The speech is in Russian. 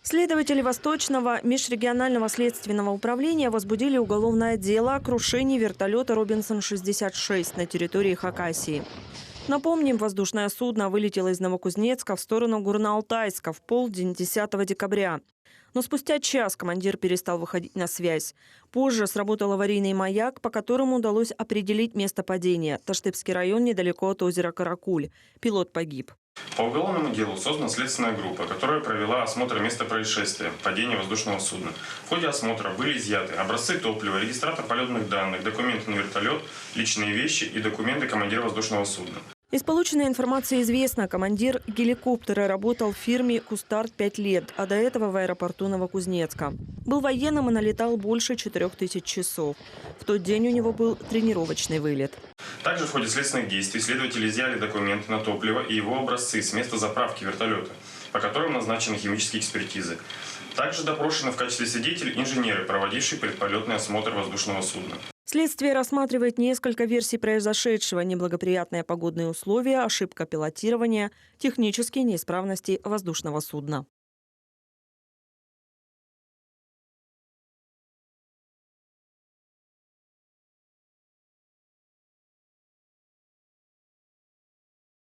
Следователи Восточного межрегионального следственного управления возбудили уголовное дело о крушении вертолета «Робинсон-66» на территории Хакасии. Напомним, воздушное судно вылетело из Новокузнецка в сторону Горно-Алтайска в полдень 10 декабря. Но спустя час командир перестал выходить на связь. Позже сработал аварийный маяк, по которому удалось определить место падения – Таштыбский район, недалеко от озера Каракуль. Пилот погиб. По уголовному делу создана следственная группа, которая провела осмотр места происшествия – падения воздушного судна. В ходе осмотра были изъяты образцы топлива, регистратор полетных данных, документы на вертолет, личные вещи и документы командира воздушного судна. Из полученной информации известно, командир геликоптера работал в фирме «Кустарт» 5 лет, а до этого в аэропорту Новокузнецка. Был военным и налетал больше 4000 часов. В тот день у него был тренировочный вылет. Также в ходе следственных действий следователи изъяли документы на топливо и его образцы с места заправки вертолета, по которым назначены химические экспертизы. Также допрошены в качестве свидетелей инженеры, проводившие предполетный осмотр воздушного судна. Следствие рассматривает несколько версий произошедшего: неблагоприятные погодные условия, ошибка пилотирования, технические неисправности воздушного судна.